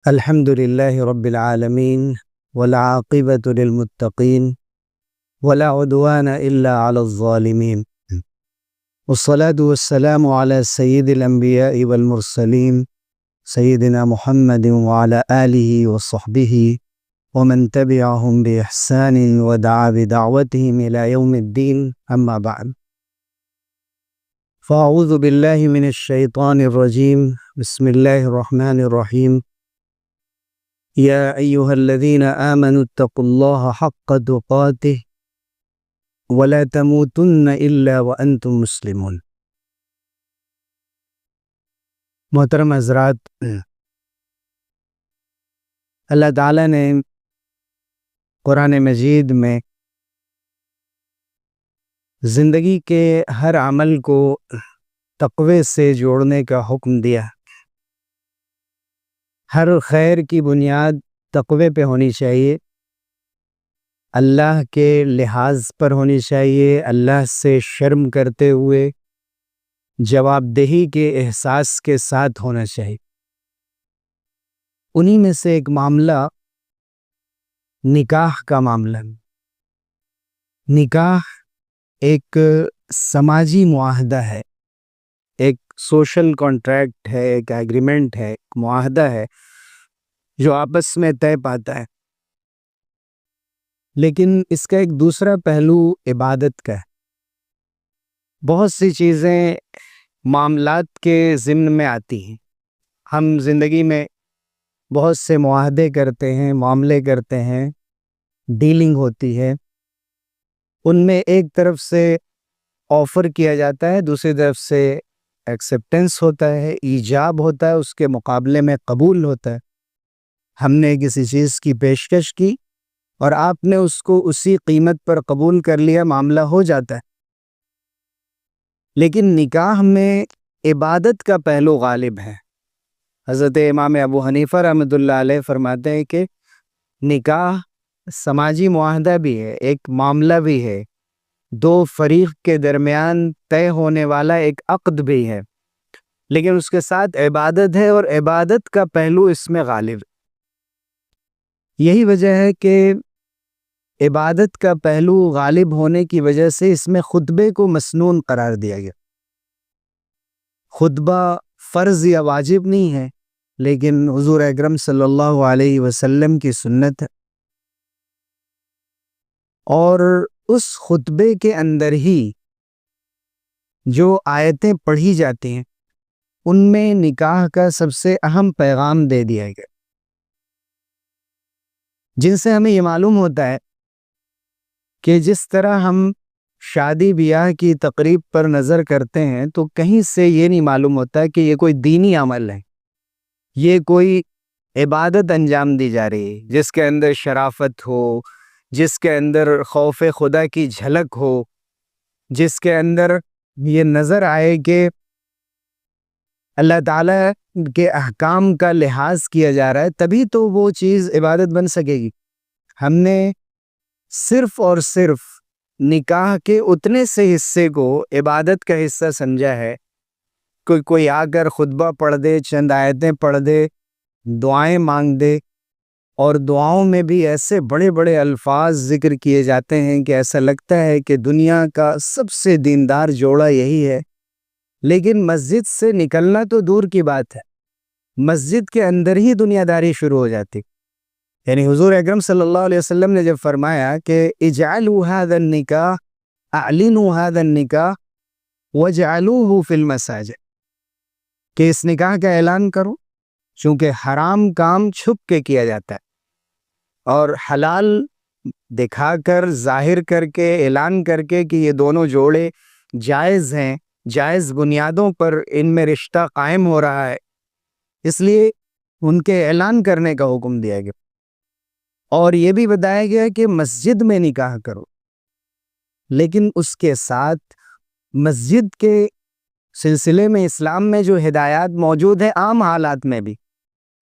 الحمد لله رب العالمين والعاقبة للمتقين ولا عدوان إلا على الظالمين والصلاة والسلام على سيد الأنبياء والمرسلين سيدنا محمد وعلى آله وصحبه ومن تبعهم بإحسان ودعا بدعوتهم إلى يوم الدين أما بعد فأعوذ بالله من الشيطان الرجيم بسم الله الرحمن الرحيم يا أيها الذين آمنوا اتقوا الله حق تقاته ولا تموتن إلا وأنتم مسلمون۔ محترم حضرات، اللہ تعالیٰ نے قرآن مجید میں زندگی کے ہر عمل کو تقوی سے جوڑنے کا حکم دیا۔ ہر خیر کی بنیاد تقوی پہ ہونی چاہیے، اللہ کے لحاظ پر ہونی چاہیے، اللہ سے شرم کرتے ہوئے جواب دہی کے احساس کے ساتھ ہونا چاہیے۔ انہی میں سے ایک معاملہ نکاح کا معاملہ۔ نکاح ایک سماجی معاہدہ ہے، ایک سوشل کانٹریکٹ ہے، ایک ایگریمنٹ ہے، ایک معاہدہ ہے جو آپس میں طے پاتا ہے۔ لیکن اس کا ایک دوسرا پہلو عبادت کا ہے۔ بہت سی چیزیں معاملات کے ضمن میں آتی ہیں۔ ہم زندگی میں بہت سے معاہدے کرتے ہیں، معاملے کرتے ہیں، ڈیلنگ ہوتی ہے۔ ان میں ایک طرف سے آفر کیا جاتا ہے، دوسری طرف سے ایکسیپٹنس ہوتا ہے، ایجاب ہوتا ہے، اس کے مقابلے میں قبول ہوتا ہے۔ ہم نے کسی چیز کی پیشکش کی اور آپ نے اس کو اسی قیمت پر قبول کر لیا، معاملہ ہو جاتا ہے۔ لیکن نکاح میں عبادت کا پہلو غالب ہے۔ حضرت امام ابو حنیفہ رحمۃ اللہ علیہ فرماتے ہیں کہ نکاح سماجی معاہدہ بھی ہے، ایک معاملہ بھی ہے، دو فریق کے درمیان طے ہونے والا ایک عقد بھی ہے، لیکن اس کے ساتھ عبادت ہے اور عبادت کا پہلو اس میں غالب ہے۔ یہی وجہ ہے کہ عبادت کا پہلو غالب ہونے کی وجہ سے اس میں خطبے کو مسنون قرار دیا گیا۔ خطبہ فرض یا واجب نہیں ہے، لیکن حضور اکرم صلی اللہ علیہ وسلم کی سنت ہے، اور اس خطبے کے اندر ہی جو آیتیں پڑھی جاتی ہیں ان میں نکاح کا سب سے اہم پیغام دے دیا گیا، جن سے ہمیں یہ معلوم ہوتا ہے کہ جس طرح ہم شادی بیاہ کی تقریب پر نظر کرتے ہیں تو کہیں سے یہ نہیں معلوم ہوتا کہ یہ کوئی دینی عمل ہے، یہ کوئی عبادت انجام دی جا رہی ہے جس کے اندر شرافت ہو، جس کے اندر خوف خدا کی جھلک ہو، جس کے اندر یہ نظر آئے کہ اللہ تعالیٰ کے احکام کا لحاظ کیا جا رہا ہے، تبھی تو وہ چیز عبادت بن سکے گی۔ ہم نے صرف اور صرف نکاح کے اتنے سے حصے کو عبادت کا حصہ سمجھا ہے۔ کوئی آ کر خطبہ پڑھ دے، چند آیتیں پڑھ دے، دعائیں مانگ دے، اور دعاؤں میں بھی ایسے بڑے بڑے الفاظ ذکر کیے جاتے ہیں کہ ایسا لگتا ہے کہ دنیا کا سب سے دیندار جوڑا یہی ہے، لیکن مسجد سے نکلنا تو دور کی بات ہے، مسجد کے اندر ہی دنیا داری شروع ہو جاتی۔ یعنی حضور اکرم صلی اللہ علیہ وسلم نے جب فرمایا کہ اجعلوا هذا النکاح اعلنوا هذا النکاح واجعلوه فی المساجد، کہ اس نکاح کا اعلان کرو، چونکہ حرام کام چھپ کے کیا جاتا ہے اور حلال دکھا کر، ظاہر کر کے، اعلان کر کے کہ یہ دونوں جوڑے جائز ہیں، جائز بنیادوں پر ان میں رشتہ قائم ہو رہا ہے، اس لیے ان کے اعلان کرنے کا حکم دیا گیا۔ اور یہ بھی بتایا گیا کہ مسجد میں نکاح کرو، لیکن اس کے ساتھ مسجد کے سلسلے میں اسلام میں جو ہدایات موجود ہیں، عام حالات میں بھی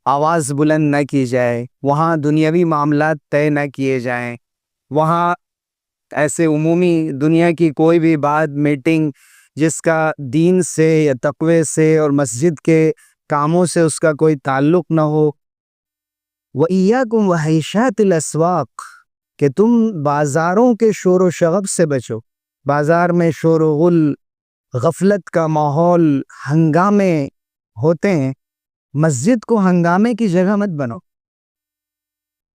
آواز بلند نہ کی جائے، وہاں دنیاوی معاملات طے نہ کیے جائیں، وہاں ایسے عمومی دنیا کی کوئی بھی بات، میٹنگ جس کا دین سے یا تقوی سے اور مسجد کے کاموں سے اس کا کوئی تعلق نہ ہو، وَإِيَّاكُمْ وَحَيْشَاتِ الْأَسْوَاقِ کہ تم بازاروں کے شور و شغب سے بچو. بازار میں شور و غل، غفلت کا ماحول، ہنگامے ہوتے ہیں. مسجد کو ہنگامے کی جگہ مت بنو.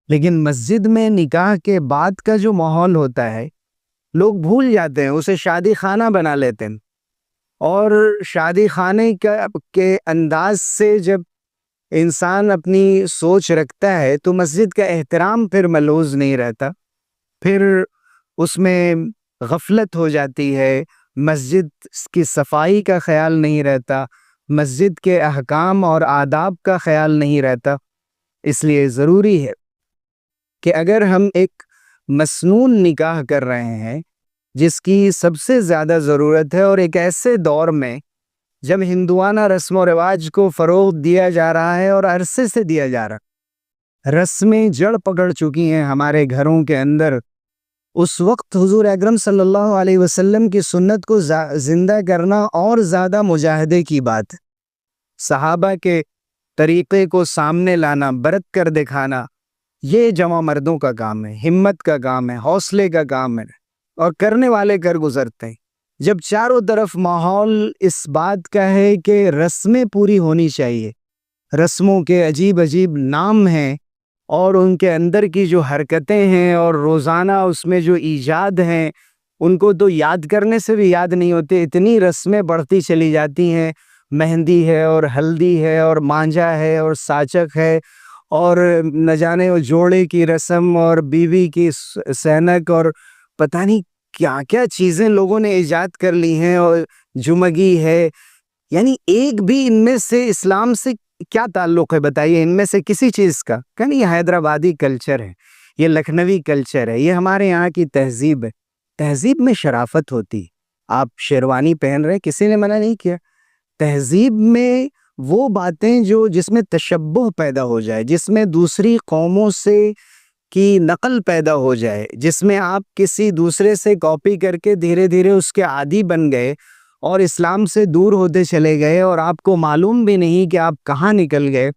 لیکن مسجد میں نکاح کے بعد کا جو ماحول ہوتا ہے لوگ بھول جاتے ہیں، اسے شادی خانہ بنا لیتے ہیں. اور شادی خانے کے انداز سے جب انسان اپنی سوچ رکھتا ہے تو مسجد کا احترام پھر ملحوظ نہیں رہتا، پھر اس میں غفلت ہو جاتی ہے، مسجد کی صفائی کا خیال نہیں رہتا، مسجد کے احکام اور آداب کا خیال نہیں رہتا. اس لیے ضروری ہے کہ اگر ہم ایک مسنون نکاح کر رہے ہیں جس کی سب سے زیادہ ضرورت ہے، اور ایک ایسے دور میں جب ہندوانہ رسم و رواج کو فروغ دیا جا رہا ہے اور عرصے سے دیا جا رہا، رسمیں جڑ پکڑ چکی ہیں ہمارے گھروں کے اندر، اس وقت حضور اکرم صلی اللہ علیہ وسلم کی سنت کو زندہ کرنا اور زیادہ مجاہدے کی بات ہے. صحابہ کے طریقے کو سامنے لانا، برت کر دکھانا، یہ جوان مردوں کا کام ہے، ہمت کا کام ہے، حوصلے کا کام ہے، اور کرنے والے کر گزرتے ہیں. جب چاروں طرف ماحول اس بات کا ہے کہ رسمیں پوری ہونی چاہیے، رسموں کے عجیب عجیب نام ہیں اور ان کے اندر کی جو حرکتیں ہیں اور روزانہ اس میں جو ایجاد ہیں ان کو تو یاد کرنے سے بھی یاد نہیں ہوتے، اتنی رسمیں بڑھتی چلی جاتی ہیں. مہندی ہے اور ہلدی ہے اور مانجا ہے اور ساچک ہے اور نہ جانے وہ جوڑے کی رسم اور بیوی کی سینک اور پتہ نہیں کیا کیا چیزیں لوگوں نے ایجاد کر لی ہیں، اور جمگی ہے. یعنی ایک بھی ان میں سے اسلام سے کیا تعلق ہے بتائیے، ان میں سے کسی چیز کا؟ کہ نہیں، یہ حیدرآبادی کلچر ہے، یہ لکھنوی کلچر ہے، یہ ہمارے یہاں کی تہذیب ہے. تہذیب میں شرافت ہوتی. آپ شیروانی پہن رہے، کسی نے منع نہیں کیا. تہذیب میں وہ باتیں جس میں تشبہ پیدا ہو جائے، جس میں دوسری قوموں سے کی نقل پیدا ہو جائے، جس میں آپ کسی دوسرے سے کاپی کر کے دھیرے دھیرے اس کے عادی بن گئے اور اسلام سے دور ہوتے چلے گئے اور آپ کو معلوم بھی نہیں کہ آپ کہاں نکل گئے.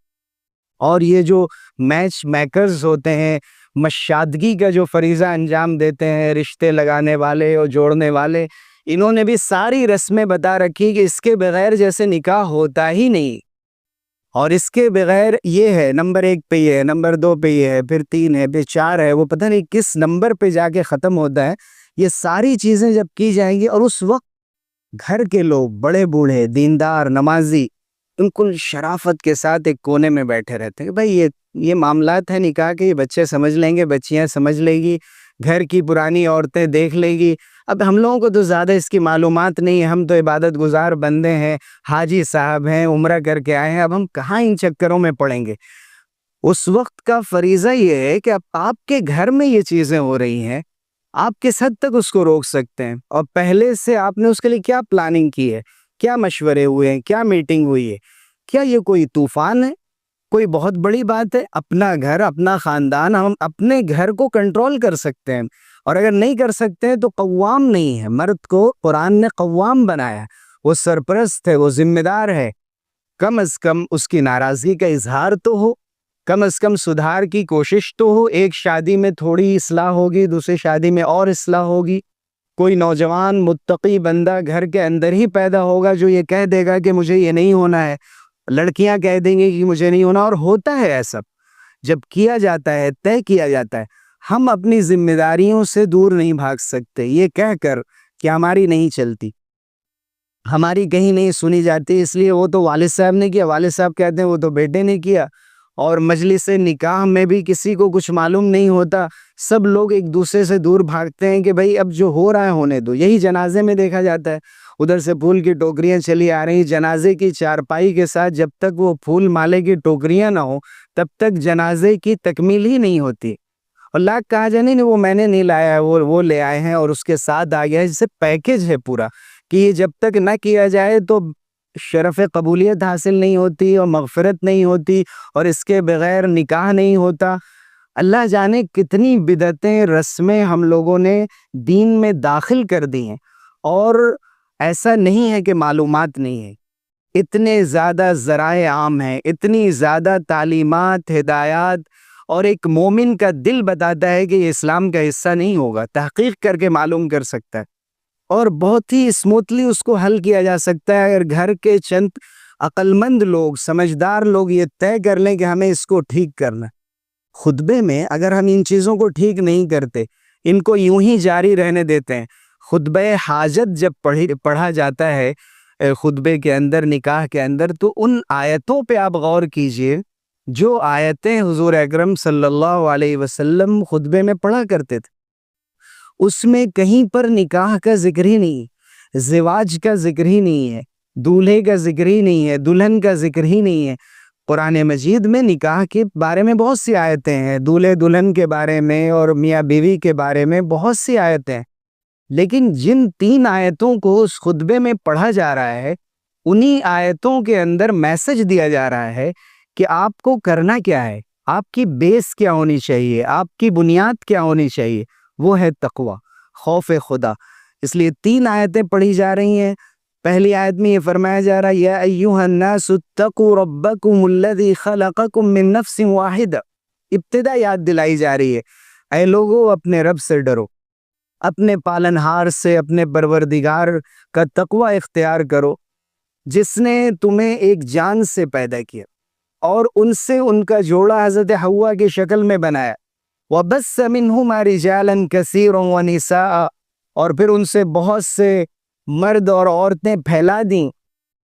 اور یہ جو میچ میکرز ہوتے ہیں، مشادگی کا جو فریضہ انجام دیتے ہیں، رشتے لگانے والے اور جوڑنے والے، انہوں نے بھی ساری رسمیں بتا رکھی کہ اس کے بغیر جیسے نکاح ہوتا ہی نہیں. اور اس کے بغیر یہ ہے، نمبر 1 پہ یہ ہے، نمبر 2 پہ یہ ہے، پھر 3 ہے، پھر 4 ہے، وہ پتہ نہیں کس نمبر پہ جا کے ختم ہوتا ہے. یہ ساری چیزیں جب کی جائیں گی اور اس وقت گھر کے لوگ، بڑے بوڑھے، دیندار، نمازی، بالکل شرافت کے ساتھ ایک کونے میں بیٹھے رہتے ہیں کہ بھائی یہ معاملات ہیں نکاح کے، یہ بچے سمجھ لیں گے، بچیاں سمجھ لیں گی، گھر کی پرانی عورتیں دیکھ لیں گی. اب ہم لوگوں کو تو زیادہ اس کی معلومات نہیں ہے، ہم تو عبادت گزار بندے ہیں، حاجی صاحب ہیں، عمرہ کر کے آئے ہیں، اب ہم کہاں ان چکروں میں پڑیں گے. اس وقت کا فریضہ یہ ہے کہ اب آپ کے گھر میں یہ چیزیں ہو رہی ہیں، آپ کس حد تک اس کو روک سکتے ہیں، اور پہلے سے آپ نے اس کے لیے کیا پلاننگ کی ہے، کیا مشورے ہوئے ہیں، کیا میٹنگ ہوئی ہے. کیا یہ کوئی طوفان ہے، کوئی بہت بڑی بات ہے؟ اپنا گھر، اپنا خاندان، ہم اپنے گھر کو کنٹرول کر سکتے ہیں، اور اگر نہیں کر سکتے ہیں تو قوام نہیں ہے. مرد کو قرآن نے قوام بنایا، وہ سرپرست ہے، وہ ذمہ دار ہے. کم از کم اس کی ناراضگی کا اظہار تو ہو، کم از کم سدھار کی کوشش تو ہو. ایک شادی میں تھوڑی اصلاح ہوگی، دوسری شادی میں اور اصلاح ہوگی. کوئی نوجوان متقی بندہ گھر کے اندر ہی پیدا ہوگا جو یہ کہہ دے گا کہ مجھے یہ نہیں ہونا ہے. لڑکیاں کہہ دیں گے کہ مجھے نہیں ہونا، اور ہوتا ہے ایسا. جب کیا جاتا ہے، طے کیا جاتا ہے، ہم اپنی ذمہ داریوں سے دور نہیں بھاگ سکتے یہ کہہ کر کہ ہماری نہیں چلتی، ہماری کہیں نہیں سنی جاتی. اس لیے وہ تو والد صاحب نے کیا، والد صاحب کہتے ہیں وہ تو بیٹے نے کیا. اور مجلس نکاح میں بھی کسی کو کچھ معلوم نہیں ہوتا، سب لوگ ایک دوسرے سے دور بھاگتے ہیں کہ بھائی اب جو ہو رہا ہے ہونے دو. یہی جنازے میں دیکھا جاتا ہے، ادھر سے پھول کی ٹوکریاں چلی آ رہی، جنازے کی چارپائی کے ساتھ جب تک وہ پھول مالے کی ٹوکریاں نہ ہوں تب تک جنازے کی تکمیل ہی نہیں ہوتی. اور لاکھ کہا جائے نہیں وہ میں نے نہیں لایا، وہ لے آئے ہیں اور اس کے ساتھ آ گیا ہے، جسے پیکج ہے پورا، کہ یہ جب تک نہ کیا جائے تو شرف قبولیت حاصل نہیں ہوتی اور مغفرت نہیں ہوتی، اور اس کے بغیر نکاح نہیں ہوتا. اللہ جانے کتنی بدعتیں، رسمیں ہم لوگوں نے دین میں داخل کر دی ہیں، اور ایسا نہیں ہے کہ معلومات نہیں ہے. اتنے زیادہ ذرائع عام ہیں، اتنی زیادہ تعلیمات، ہدایات، اور ایک مومن کا دل بتاتا ہے کہ یہ اسلام کا حصہ نہیں ہوگا، تحقیق کر کے معلوم کر سکتا ہے، اور بہت ہی اسموتھلی اس کو حل کیا جا سکتا ہے اگر گھر کے چند عقل مند لوگ، سمجھدار لوگ یہ طے کر لیں کہ ہمیں اس کو ٹھیک کرنا ہے۔ خطبے میں اگر ہم ان چیزوں کو ٹھیک نہیں کرتے، ان کو یوں ہی جاری رہنے دیتے ہیں، خطبہ حاجت جب پڑھا جاتا ہے خطبے کے اندر، نکاح کے اندر، تو ان آیتوں پہ آپ غور کیجئے جو آیتیں حضور اکرم صلی اللہ علیہ وسلم خطبے میں پڑھا کرتے تھے، اس میں کہیں پر نکاح کا ذکر ہی نہیں ہے، زواج کا ذکر ہی نہیں ہے، دولہے کا ذکر ہی نہیں ہے، دلہن کا ذکر ہی نہیں ہے۔ قرآن مجید میں نکاح کے بارے میں بہت سی آیتیں ہیں، دولہے دلہن کے بارے میں اور میاں بیوی کے بارے میں بہت سی آیتیں ہیں، لیکن جن 3 آیتوں کو اس خطبے میں پڑھا جا رہا ہے، انہی آیتوں کے اندر میسج دیا جا رہا ہے کہ آپ کو کرنا کیا ہے، آپ کی بیس کیا ہونی چاہیے، آپ کی بنیاد کیا ہونی چاہیے، وہ ہے تقوی، خوف خدا۔ اس لیے 3 آیتیں پڑھی جا رہی ہیں۔ پہلی آیت میں یہ فرمایا جا رہا ہے یا ایھا الناس اتقوا ربکم الذی خلقکم من نفس واحدہ، ابتدا یاد دلائی جا رہی ہے، اے لوگو اپنے رب سے ڈرو، اپنے پالنہار سے، اپنے پروردگار کا تقوی اختیار کرو، جس نے تمہیں ایک جان سے پیدا کیا اور ان سے ان کا جوڑا حضرت حوا کی شکل میں بنایا، وَبَثَّ مِنْهُمَا رِجَالًا كَثِيرًا وَنِسَاءً، اور پھر ان سے بہت سے مرد اور عورتیں پھیلا دیں۔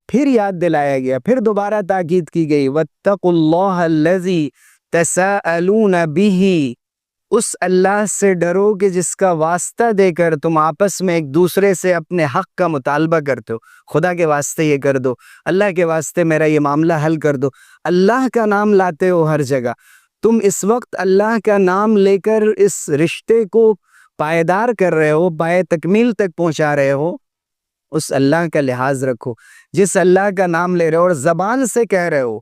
پھر یاد دلایا گیا، پھر دوبارہ تاکید کی گئی، وَاتَّقُوا اللَّهَ الَّذِي تَسَاءَلُونَ بِهِ، اس اللہ سے ڈرو کہ جس کا واسطہ دے کر تم آپس میں ایک دوسرے سے اپنے حق کا مطالبہ کرتے ہو۔ خدا کے واسطے یہ کر دو، اللہ کے واسطے میرا یہ معاملہ حل کر دو، اللہ کا نام لاتے ہو ہر جگہ۔ تم اس وقت اللہ کا نام لے کر اس رشتے کو پائیدار کر رہے ہو، پائے تکمیل تک پہنچا رہے ہو، اس اللہ کا لحاظ رکھو جس اللہ کا نام لے رہے ہو اور زبان سے کہہ رہے ہو۔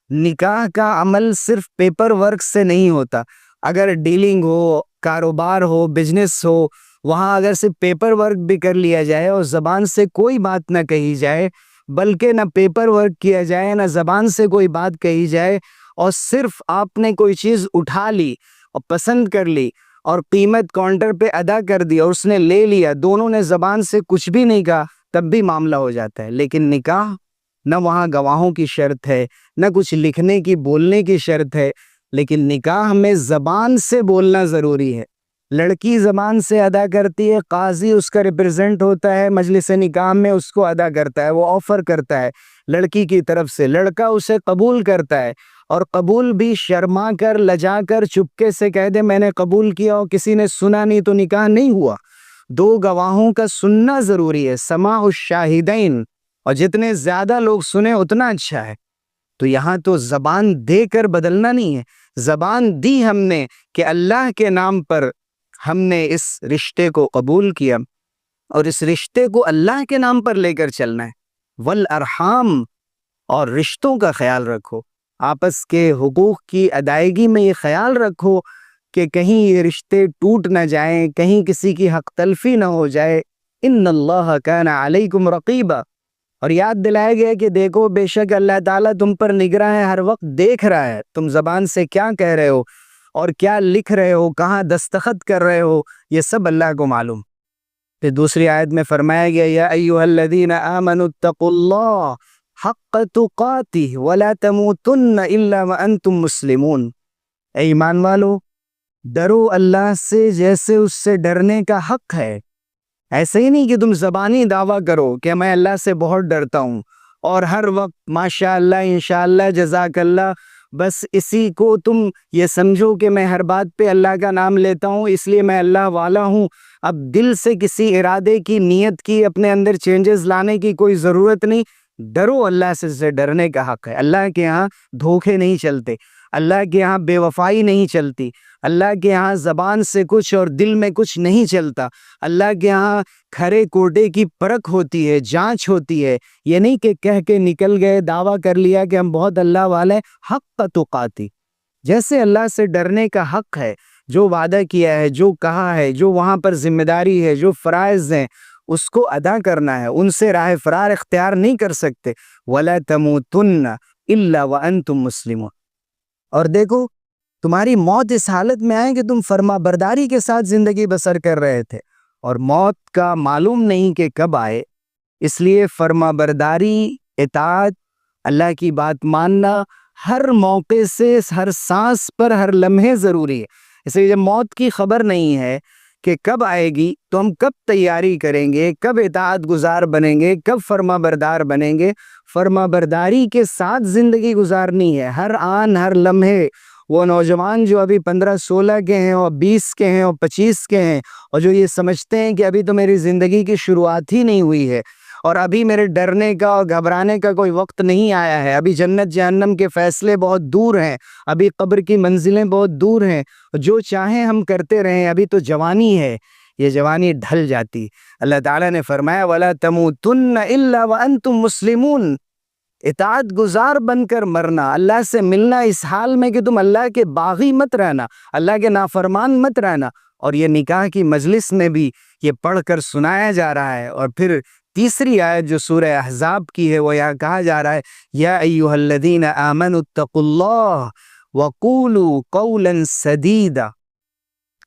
نکاح کا عمل صرف پیپر ورک سے نہیں ہوتا، اگر ڈیلنگ ہو، کاروبار ہو، بزنس ہو، وہاں اگر صرف پیپر ورک بھی کر لیا جائے اور زبان سے کوئی بات نہ کہی جائے، بلکہ نہ پیپر ورک کیا جائے نہ زبان سے کوئی بات کہی جائے، اور صرف آپ نے کوئی چیز اٹھا لی اور پسند کر لی اور قیمت کاؤنٹر پہ ادا کر دی اور اس نے لے لیا، دونوں نے زبان سے کچھ بھی نہیں کہا، تب بھی معاملہ ہو جاتا ہے۔ لیکن نکاح، نہ وہاں گواہوں کی شرط ہے، نہ کچھ لکھنے کی بولنے کی شرط ہے، لیکن نکاح میں زبان سے بولنا ضروری ہے۔ لڑکی زبان سے ادا کرتی ہے، قاضی اس کا ریپرزینٹ ہوتا ہے، مجلس نکاح میں اس کو ادا کرتا ہے، وہ آفر کرتا ہے لڑکی کی طرف سے، لڑکا اسے قبول کرتا ہے، اور قبول بھی شرما کر، لجا کر، چپکے سے کہہ دے میں نے قبول کیا اور کسی نے سنا نہیں تو نکاح نہیں ہوا۔ 2 گواہوں کا سننا ضروری ہے، سماع الشاہدین، اور جتنے زیادہ لوگ سنیں اتنا اچھا ہے۔ تو یہاں تو زبان دے کر بدلنا نہیں ہے، زبان دی ہم نے کہ اللہ کے نام پر ہم نے اس رشتے کو قبول کیا اور اس رشتے کو اللہ کے نام پر لے کر چلنا ہے۔ والارحام، اور رشتوں کا خیال رکھو، آپس کے حقوق کی ادائیگی میں یہ خیال رکھو کہ کہیں یہ رشتے ٹوٹ نہ جائیں، کہیں کسی کی حق تلفی نہ ہو جائے۔ ان اللہ کان علیکم رقیبا، اور یاد دلایا گیا کہ دیکھو بے شک اللہ تعالیٰ تم پر نگراں ہے، ہر وقت دیکھ رہا ہے تم زبان سے کیا کہہ رہے ہو اور کیا لکھ رہے ہو، کہاں دستخط کر رہے ہو، یہ سب اللہ کو معلوم۔ پھر دوسری آیت میں فرمایا گیا یا ایھا الذین آمنوا اتقوا اللہ حق تقاتہ ولا تموتن الا وانتم مسلمون، اے ایمان والو ڈرو اللہ سے جیسے اس سے ڈرنے کا حق ہے۔ ایسے ہی نہیں کہ تم زبانی دعویٰ کرو کہ میں اللہ سے بہت ڈرتا ہوں اور ہر وقت ماشاء اللہ انشاءاللہ جزاک اللہ، بس اسی کو تم یہ سمجھو کہ میں ہر بات پہ اللہ کا نام لیتا ہوں اس لیے میں اللہ والا ہوں۔ اب دل سے کسی ارادے کی، نیت کی، اپنے اندر چینجز لانے کی کوئی ضرورت نہیں۔ ڈرو اللہ سے ڈرنے کا حق ہے۔ اللہ کے ہاں دھوکے نہیں چلتے، اللہ کے ہاں بے وفائی نہیں چلتی، اللہ کے ہاں زبان سے کچھ اور دل میں کچھ نہیں چلتا، اللہ کے ہاں کھرے کوٹے کی پرکھ ہوتی ہے، جانچ ہوتی ہے۔ یہ نہیں کہ کہہ کے نکل گئے، دعویٰ کر لیا کہ ہم بہت اللہ والے، حق تقاتی، جیسے اللہ سے ڈرنے کا حق ہے، جو وعدہ کیا ہے، جو کہا ہے، جو وہاں پر ذمہ داری ہے، جو فرائض ہیں، اس کو ادا کرنا ہے، ان سے راہ فرار اختیار نہیں کر سکتے۔ وَلَا تَمُوتُنَّ إِلَّا وَأَنْتُمْ مُسْلِمُونَ۔ اور دیکھو تمہاری موت اس حالت میں آئے کہ تم فرما برداری کے ساتھ زندگی بسر کر رہے تھے، اور موت کا معلوم نہیں کہ کب آئے، اس لیے فرما برداری، اطاعت، اللہ کی بات ماننا ہر موقع سے، ہر سانس پر، ہر لمحے ضروری ہے۔ اس لیے جب موت کی خبر نہیں ہے کہ کب آئے گی تو ہم کب تیاری کریں گے، کب اطاعت گزار بنیں گے، کب فرما بردار بنیں گے؟ فرما برداری کے ساتھ زندگی گزارنی ہے، ہر آن ہر لمحے۔ وہ نوجوان جو ابھی 15-16 کے ہیں اور 20 کے ہیں اور 25 کے ہیں، اور جو یہ سمجھتے ہیں کہ ابھی تو میری زندگی کی شروعات ہی نہیں ہوئی ہے، اور ابھی میرے ڈرنے کا اور گھبرانے کا کوئی وقت نہیں آیا ہے، ابھی جنت جہنم کے فیصلے بہت دور ہیں، ابھی قبر کی منزلیں بہت دور ہیں، جو چاہیں ہم کرتے رہیں، ابھی تو جوانی ہے، یہ جوانی ڈھل جاتی۔ اللہ تعالیٰ نے فرمایا وَلَا تَمُوتُنَّ إِلَّا وَأَنْتُمْ مُسْلِمُونَ، اطاعت گزار بن کر مرنا، اللہ سے ملنا اس حال میں کہ تم اللہ کے باغی مت رہنا، اللہ کے نافرمان مت رہنا۔ اور یہ نکاح کی مجلس میں بھی یہ پڑھ کر سنایا جا رہا ہے۔ اور پھر تیسری آیت جو سورہ احزاب کی ہے وہ یہاں کہا جا رہا ہے یا ایھا الذین آمنوا اتقوا اللہ وقولوا قولا سدیدا۔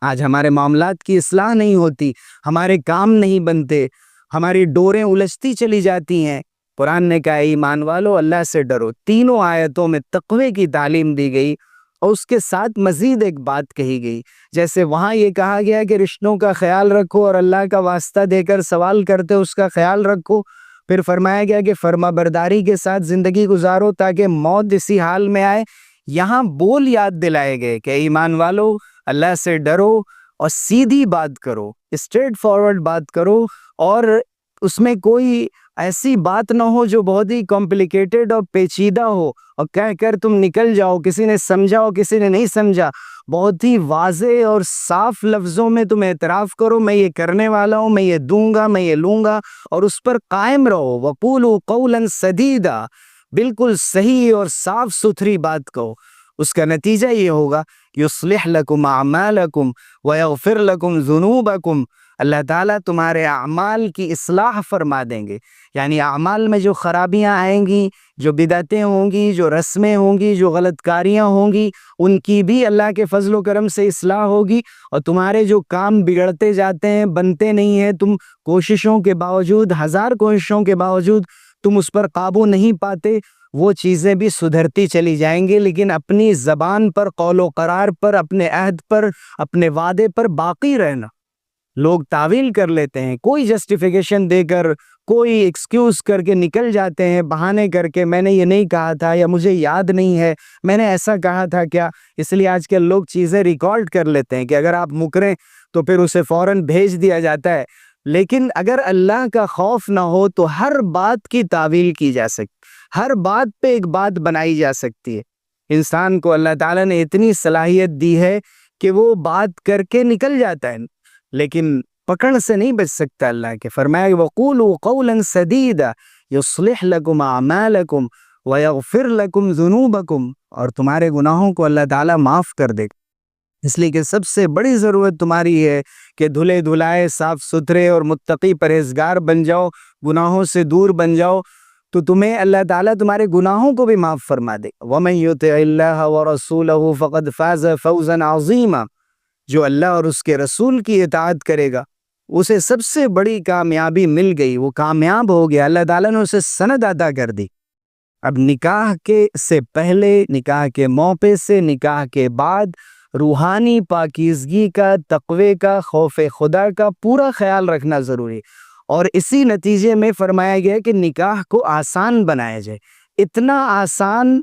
آج ہمارے معاملات کی اصلاح نہیں ہوتی، ہمارے کام نہیں بنتے، ہماری ڈوریں الجھتی چلی جاتی ہیں۔ قرآن نے کہا ایمان والو اللہ سے ڈرو۔ تینوں آیتوں میں تقوی کی تعلیم دی گئی، اور اس کے ساتھ مزید ایک بات کہی گئی، جیسے وہاں یہ کہا گیا کہ رشتوں کا خیال رکھو اور اللہ کا واسطہ دے کر سوال کرتے اس کا خیال رکھو، پھر فرمایا گیا کہ فرما برداری کے ساتھ زندگی گزارو تاکہ موت اسی حال میں آئے۔ یہاں بول یاد دلائے گئے کہ ایمان والو اللہ سے ڈرو اور سیدھی بات کرو، اسٹریٹ فارورڈ بات کرو، اور اس میں کوئی ایسی بات نہ ہو جو بہت ہی کمپلیکیٹڈ اور پیچیدہ ہو اور کہہ کر تم نکل جاؤ، کسی نے سمجھا ہو کسی نے نہیں سمجھا۔ بہت ہی واضح اور صاف لفظوں میں تم اعتراف کرو میں یہ کرنے والا ہوں، میں یہ دوں گا، میں یہ لوں گا، اور اس پر قائم رہو۔ وَقُولُوا قَوْلًا سَدِيدًا، بالکل صحیح اور صاف ستھری بات کہو۔ اس کا نتیجہ یہ ہوگا یصلح لکم اعمالکم ویغفر لکم ذنوبکم، اللہ تعالیٰ تمہارے اعمال کی اصلاح فرما دیں گے، یعنی اعمال میں جو خرابیاں آئیں گی، جو بدعتیں ہوں گی، جو رسمیں ہوں گی، جو غلط کاریاں ہوں گی، ان کی بھی اللہ کے فضل و کرم سے اصلاح ہوگی، اور تمہارے جو کام بگڑتے جاتے ہیں، بنتے نہیں ہیں، تم کوششوں کے باوجود، ہزار کوششوں کے باوجود تم اس پر قابو نہیں پاتے، وہ چیزیں بھی سدھرتی چلی جائیں گی، لیکن اپنی زبان پر، قول و قرار پر، اپنے عہد پر، اپنے وعدے پر باقی رہنا۔ لوگ تعویل کر لیتے ہیں، کوئی جسٹیفیکیشن دے کر، کوئی ایکسکیوز کر کے نکل جاتے ہیں، بہانے کر کے میں نے یہ نہیں کہا تھا، یا مجھے یاد نہیں ہے، میں نے ایسا کہا تھا کیا۔ اس لیے آج کل لوگ چیزیں ریکارڈ کر لیتے ہیں کہ اگر آپ مکریں تو پھر اسے فوراً بھیج دیا جاتا ہے، لیکن اگر اللہ کا خوف نہ ہو تو ہر بات کی تعویل کی جا سکتی، ہر بات پہ ایک بات بنائی جا سکتی ہے۔ انسان کو اللہ تعالیٰ نے اتنی صلاحیت دی ہے کہ وہ بات کر کے نکل جاتا ہے، لیکن پکڑ سے نہیں بچ سکتا۔ اللہ کے فرمایا وَقُولُوا قَوْلًا سَدِيدًا يُصْلِحْ لَكُمْ أَعْمَالَكُمْ وَيَغْفِرْ لَكُمْ ذُنُوبَكُمْ، اور تمہارے گناہوں کو اللہ تعالیٰ معاف کر دے گا۔ اس لیے کہ سب سے بڑی ضرورت تمہاری ہے کہ دھلے دھلائے، صاف ستھرے اور متقی پرہیزگار بن جاؤ، گناہوں سے دور بن جاؤ، تو تمہیں اللہ تعالیٰ تمہارے گناہوں کو بھی معاف فرما دے۔ وَمَن يُطِعِ اللَّهَ وَرَسُولَهُ فَقَدْ فَازَ فَوْزًا عَظِيمًا، جو اللہ اور اس کے رسول کی اطاعت کرے گا اسے سب سے بڑی کامیابی مل گئی، وہ کامیاب ہو گیا، اللہ تعالیٰ نے اسے سند عطا کر دی۔ اب نکاح کے سے پہلے، نکاح کے موقع سے، نکاح کے بعد روحانی پاکیزگی کا، تقوی کا، خوف خدا کا پورا خیال رکھنا ضروری، اور اسی نتیجے میں فرمایا گیا کہ نکاح کو آسان بنایا جائے، اتنا آسان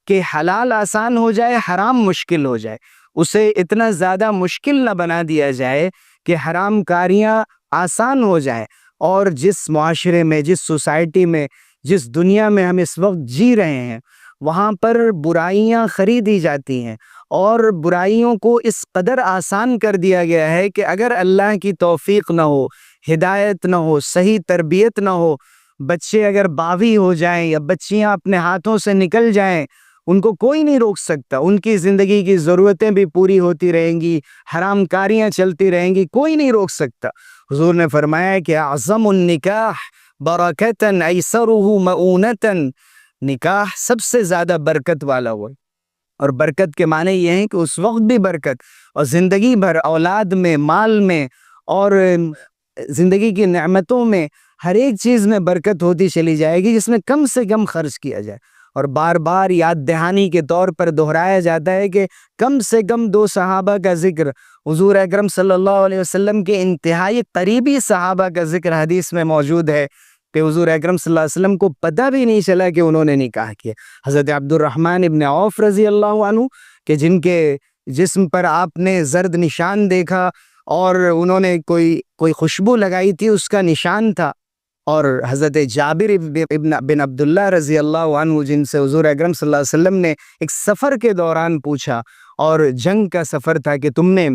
کہ حلال آسان ہو جائے، حرام مشکل ہو جائے، اسے اتنا زیادہ مشکل نہ بنا دیا جائے کہ حرام کاریاں آسان ہو جائیں۔ اور جس معاشرے میں، جس سوسائٹی میں، جس دنیا میں ہم اس وقت جی رہے ہیں، وہاں پر برائیاں خریدی جاتی ہیں، اور برائیوں کو اس قدر آسان کر دیا گیا ہے کہ اگر اللہ کی توفیق نہ ہو، ہدایت نہ ہو، صحیح تربیت نہ ہو، بچے اگر باغی ہو جائیں یا بچیاں اپنے ہاتھوں سے نکل جائیں، ان کو کوئی نہیں روک سکتا، ان کی زندگی کی ضرورتیں بھی پوری ہوتی رہیں گی، حرام کاریاں چلتی رہیں گی، کوئی نہیں روک سکتا۔ حضور نے فرمایا کہ اعظم النکاح برکتاً ایسرہ مؤونتاً، نکاح سب سے زیادہ برکت والا ہوا، اور برکت کے معنی یہ ہیں کہ اس وقت بھی برکت، اور زندگی بھر اولاد میں، مال میں، اور زندگی کی نعمتوں میں، ہر ایک چیز میں برکت ہوتی چلی جائے گی جس میں کم سے کم خرچ کیا جائے۔ اور بار بار یاد دہانی کے طور پر دہرایا جاتا ہے کہ کم سے کم 2 صحابہ کا ذکر، حضور اکرم صلی اللہ علیہ وسلم کے انتہائی قریبی صحابہ کا ذکر حدیث میں موجود ہے کہ حضور اکرم صلی اللہ علیہ وسلم کو پتہ بھی نہیں چلا کہ انہوں نے نکاح کیا۔ حضرت عبد الرحمن ابن عوف رضی اللہ عنہ کہ جن کے جسم پر آپ نے زرد نشان دیکھا اور انہوں نے کوئی خوشبو لگائی تھی، اس کا نشان تھا، اور حضرت جابر بن عبداللہ رضی اللہ عنہ جن سے حضور اکرم صلی اللہ علیہ وسلم نے ایک سفر کے دوران پوچھا، اور جنگ کا سفر تھا، کہ تم نے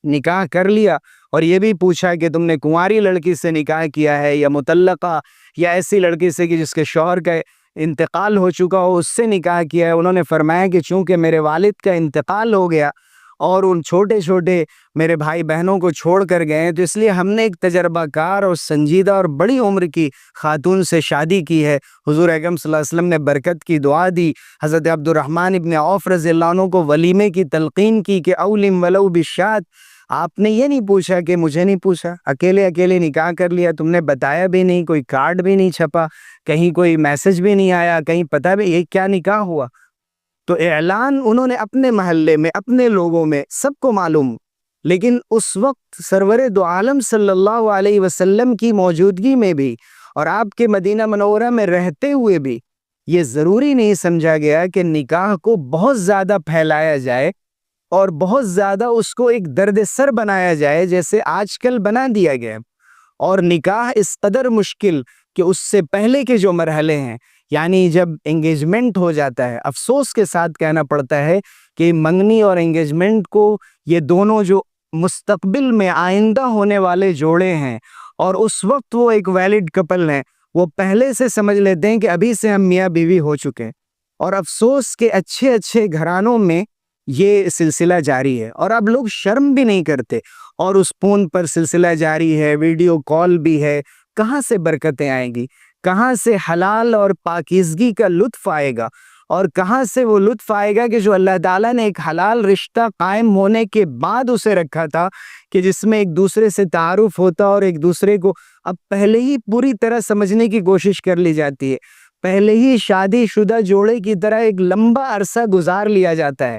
نکاح کر لیا، اور یہ بھی پوچھا کہ تم نے کنواری لڑکی سے نکاح کیا ہے یا مطلقہ یا ایسی لڑکی سے کہ جس کے شوہر کا انتقال ہو چکا ہو اس سے نکاح کیا ہے۔ انہوں نے فرمایا کہ چونکہ میرے والد کا انتقال ہو گیا اور ان چھوٹے چھوٹے میرے بھائی بہنوں کو چھوڑ کر گئے، تو اس لیے ہم نے ایک تجربہ کار اور سنجیدہ اور بڑی عمر کی خاتون سے شادی کی ہے۔ حضور اکرم صلی اللہ علیہ وسلم نے برکت کی دعا دی، حضرت عبد الرحمن ابن عوف رضی اللہ عنہ کو ولیمے کی تلقین کی کہ اولم ولو بالشات۔ آپ نے یہ نہیں پوچھا کہ مجھے نہیں پوچھا، اکیلے نکاح کر لیا، تم نے بتایا بھی نہیں، کوئی کارڈ بھی نہیں چھپا، کہیں کوئی میسج بھی نہیں آیا، کہیں پتہ بھی یہ کیا نکاح ہوا۔ تو اعلان انہوں نے اپنے محلے میں، اپنے لوگوں میں، سب کو معلوم، لیکن اس وقت سرور دو عالم صلی اللہ علیہ وسلم کی موجودگی میں بھی اور آپ کے مدینہ منورہ میں رہتے ہوئے بھی یہ ضروری نہیں سمجھا گیا کہ نکاح کو بہت زیادہ پھیلایا جائے اور بہت زیادہ اس کو ایک درد سر بنایا جائے جیسے آج کل بنا دیا گیا۔ اور نکاح اس قدر مشکل کہ اس سے پہلے کے جو مرحلے ہیں، یعنی جب انگیجمنٹ ہو جاتا ہے، افسوس کے ساتھ کہنا پڑتا ہے کہ منگنی اور انگیجمنٹ کو یہ دونوں جو مستقبل میں آئندہ ہونے والے جوڑے ہیں اور اس وقت وہ ایک ویلڈ کپل ہیں، وہ پہلے سے سمجھ لیتے ہیں کہ ابھی سے ہم میاں بیوی ہو چکے ہیں، اور افسوس کہ اچھے اچھے گھرانوں میں یہ سلسلہ جاری ہے، اور اب لوگ شرم بھی نہیں کرتے، اور اس فون پر سلسلہ جاری ہے، ویڈیو کال بھی ہے۔ کہاں سے برکتیں آئیں گی؟ کہاں سے حلال اور پاکیزگی کا لطف آئے گا؟ اور کہاں سے وہ لطف آئے گا کہ جو اللہ تعالیٰ نے ایک حلال رشتہ قائم ہونے کے بعد اسے رکھا تھا کہ جس میں ایک دوسرے سے تعارف ہوتا اور ایک دوسرے کو اب پہلے ہی پوری طرح سمجھنے کی کوشش کر لی جاتی ہے، پہلے ہی شادی شدہ جوڑے کی طرح ایک لمبا عرصہ گزار لیا جاتا ہے۔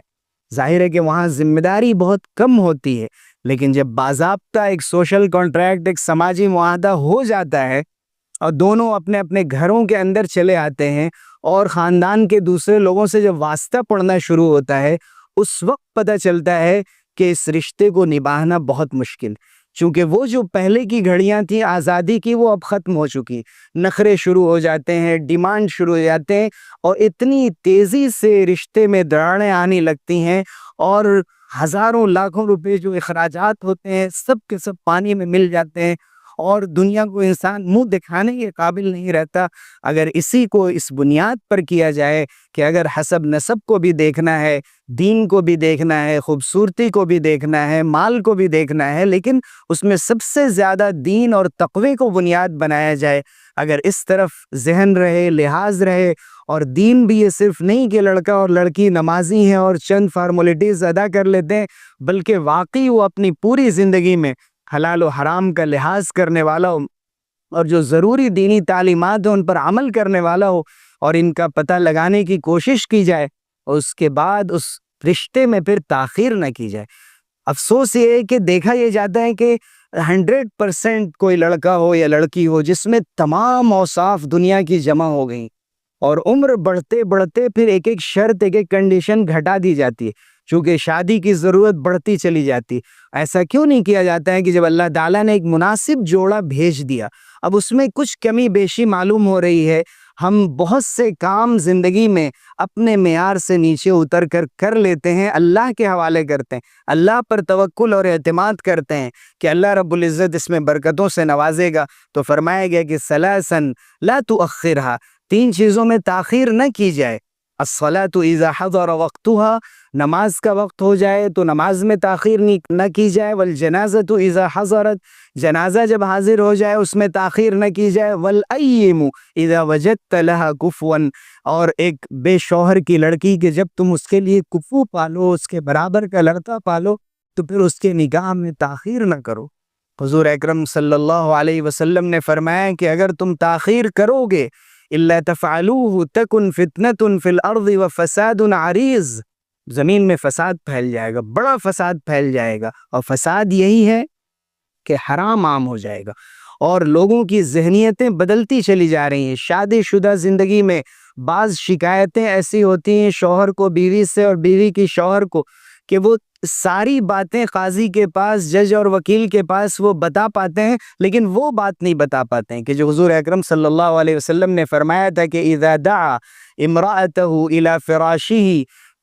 ظاہر ہے کہ وہاں ذمہ داری بہت کم ہوتی ہے، لیکن جب باضابطہ ایک سوشل کانٹریکٹ، ایک سماجی معاہدہ ہو جاتا ہے اور دونوں اپنے اپنے گھروں کے اندر چلے آتے ہیں اور خاندان کے دوسرے لوگوں سے جب واسطہ پڑنا شروع ہوتا ہے، اس وقت پتہ چلتا ہے کہ اس رشتے کو نبھانا بہت مشکل، چونکہ وہ جو پہلے کی گھڑیاں تھیں آزادی کی، وہ اب ختم ہو چکی، نخرے شروع ہو جاتے ہیں، ڈیمانڈ شروع ہو جاتے ہیں، اور اتنی تیزی سے رشتے میں دراڑیں آنے لگتی ہیں، اور ہزاروں لاکھوں روپے جو اخراجات ہوتے ہیں سب کے سب پانی میں مل جاتے ہیں، اور دنیا کو انسان منہ دکھانے کے قابل نہیں رہتا۔ اگر اسی کو اس بنیاد پر کیا جائے کہ اگر حسب نسب کو بھی دیکھنا ہے، دین کو بھی دیکھنا ہے، خوبصورتی کو بھی دیکھنا ہے، مال کو بھی دیکھنا ہے، لیکن اس میں سب سے زیادہ دین اور تقوی کو بنیاد بنایا جائے، اگر اس طرف ذہن رہے، لحاظ رہے، اور دین بھی یہ صرف نہیں کہ لڑکا اور لڑکی نمازی ہیں اور چند فارمولیٹیز ادا کر لیتے ہیں، بلکہ واقعی وہ اپنی پوری زندگی میں حلال و حرام کا لحاظ کرنے والا ہو، اور جو ضروری دینی تعلیمات ہیں ان پر عمل کرنے والا ہو، اور ان کا پتہ لگانے کی کوشش کی جائے، اور اس کے بعد اس رشتے میں پھر تاخیر نہ کی جائے۔ افسوس یہ ہے کہ دیکھا یہ جاتا ہے کہ 100% کوئی لڑکا ہو یا لڑکی ہو جس میں تمام اوصاف دنیا کی جمع ہو گئیں، اور عمر بڑھتے بڑھتے پھر ایک ایک شرط، ایک ایک کنڈیشن گھٹا دی جاتی ہے، چونکہ شادی کی ضرورت بڑھتی چلی جاتی۔ ایسا کیوں نہیں کیا جاتا ہے کہ جب اللہ تعالیٰ نے ایک مناسب جوڑا بھیج دیا، اب اس میں کچھ کمی بیشی معلوم ہو رہی ہے، ہم بہت سے کام زندگی میں اپنے معیار سے نیچے اتر کر لیتے ہیں، اللہ کے حوالے کرتے ہیں، اللہ پر توکل اور اعتماد کرتے ہیں کہ اللہ رب العزت اس میں برکتوں سے نوازے گا۔ تو فرمایا گیا کہ ثلاثاً لا تؤخرها، 3 چیزوں میں تاخیر نہ کی جائے، الصلاۃ اذا حضر وقتها، نماز کا وقت ہو جائے تو نماز میں تاخیر نہ کی جائے، والجنازۃ اذا حضرت، جنازہ جب حاضر ہو جائے اس میں تاخیر نہ کی جائے، والایم اذا وجدت لها کفوا، اور ایک بے شوہر کی لڑکی کے جب تم اس کے لیے کفو پالو، اس کے برابر کا لڑکا پالو، تو پھر اس کے نکاح میں تاخیر نہ کرو۔ حضور اکرم صلی اللہ علیہ وسلم نے فرمایا کہ اگر تم تاخیر کرو گے، الا تفعلوه تکن فتنۃ فی الارض وفساد عریض، زمین میں فساد پھیل جائے گا، بڑا فساد پھیل جائے گا، اور فساد یہی ہے کہ حرام عام ہو جائے گا، اور لوگوں کی ذہنیتیں بدلتی چلی جا رہی ہیں۔ شادی شدہ زندگی میں بعض شکایتیں ایسی ہوتی ہیں شوہر کو بیوی سے اور بیوی کی شوہر کو، کہ وہ ساری باتیں قاضی کے پاس، جج اور وکیل کے پاس وہ بتا پاتے ہیں، لیکن وہ بات نہیں بتا پاتے ہیں کہ جو حضور اکرم صلی اللہ علیہ وسلم نے فرمایا تھا کہ اذا دعا امرأته الى فراشه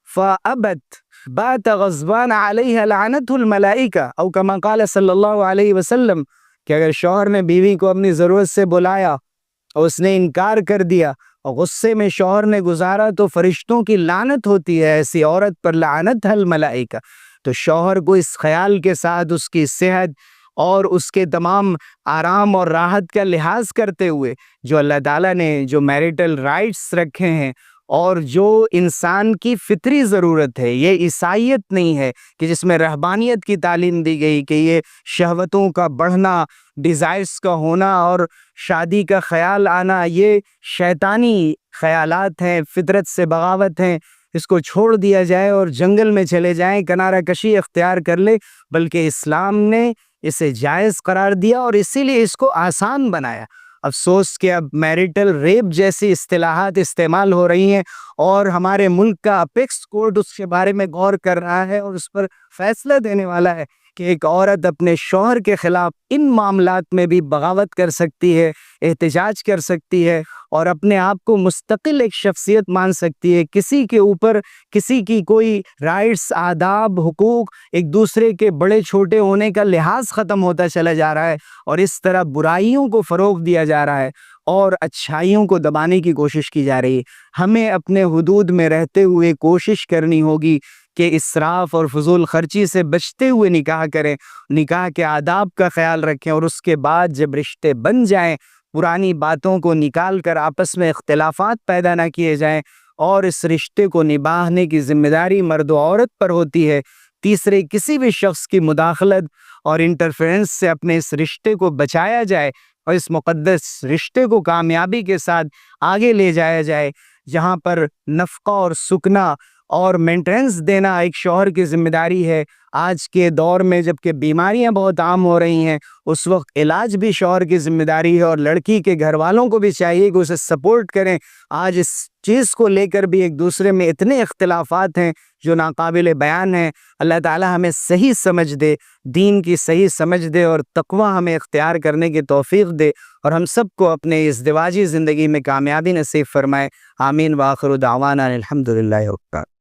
فابت بات غضبان علیہ لعنته الملائکہ، او کما قال صلی اللہ علیہ وسلم، کہ اگر شوہر نے بیوی کو اپنی ضرورت سے بلایا اور اس نے انکار کر دیا اور غصے میں شوہر نے گزارا تو فرشتوں کی لعنت ہوتی ہے ایسی عورت پر، لعنت الملائکہ۔ تو شوہر کو اس خیال کے ساتھ اس کی صحت اور اس کے تمام آرام اور راحت کا لحاظ کرتے ہوئے، جو اللہ تعالیٰ نے جو میریٹل رائٹس رکھے ہیں اور جو انسان کی فطری ضرورت ہے، یہ عیسائیت نہیں ہے کہ جس میں رہبانیت کی تعلیم دی گئی کہ یہ شہوتوں کا بڑھنا، ڈیزائرز کا ہونا اور شادی کا خیال آنا، یہ شیطانی خیالات ہیں، فطرت سے بغاوت ہیں، اس کو چھوڑ دیا جائے اور جنگل میں چلے جائیں، کنارہ کشی اختیار کر لے، بلکہ اسلام نے اسے جائز قرار دیا اور اسی لیے اس کو آسان بنایا۔ افسوس کہ اب میریٹل ریپ جیسی اصطلاحات استعمال ہو رہی ہیں، اور ہمارے ملک کا اپیکس کورٹ اس کے بارے میں غور کر رہا ہے اور اس پر فیصلہ دینے والا ہے کہ ایک عورت اپنے شوہر کے خلاف ان معاملات میں بھی بغاوت کر سکتی ہے، احتجاج کر سکتی ہے، اور اپنے آپ کو مستقل ایک شخصیت مان سکتی ہے۔ کسی کے اوپر کسی کی کوئی رائٹس، آداب، حقوق، ایک دوسرے کے بڑے چھوٹے ہونے کا لحاظ ختم ہوتا چلا جا رہا ہے، اور اس طرح برائیوں کو فروغ دیا جا رہا ہے اور اچھائیوں کو دبانے کی کوشش کی جا رہی ہے۔ ہمیں اپنے حدود میں رہتے ہوئے کوشش کرنی ہوگی کہ اسراف اور فضول خرچی سے بچتے ہوئے نکاح کریں، نکاح کے آداب کا خیال رکھیں، اور اس کے بعد جب رشتے بن جائیں پرانی باتوں کو نکال کر آپس میں اختلافات پیدا نہ کیے جائیں، اور اس رشتے کو نبھانے کی ذمہ داری مرد و عورت پر ہوتی ہے۔ تیسرے کسی بھی شخص کی مداخلت اور انٹرفیرنس سے اپنے اس رشتے کو بچایا جائے اور اس مقدس رشتے کو کامیابی کے ساتھ آگے لے جایا جائے، جہاں پر نفقہ اور سکنا اور مینٹیننس دینا ایک شوہر کی ذمہ داری ہے۔ آج کے دور میں جب کہ بیماریاں بہت عام ہو رہی ہیں، اس وقت علاج بھی شوہر کی ذمہ داری ہے، اور لڑکی کے گھر والوں کو بھی چاہیے کہ اسے سپورٹ کریں۔ آج اس چیز کو لے کر بھی ایک دوسرے میں اتنے اختلافات ہیں جو ناقابل بیان ہیں۔ اللہ تعالی ہمیں صحیح سمجھ دے، دین کی صحیح سمجھ دے، اور تقوی ہمیں اختیار کرنے کی توفیق دے، اور ہم سب کو اپنے ازدواجی زندگی میں کامیابی نصیب فرمائے۔ آمین۔ وآخر دعوانا الحمدللہ رب العالمین۔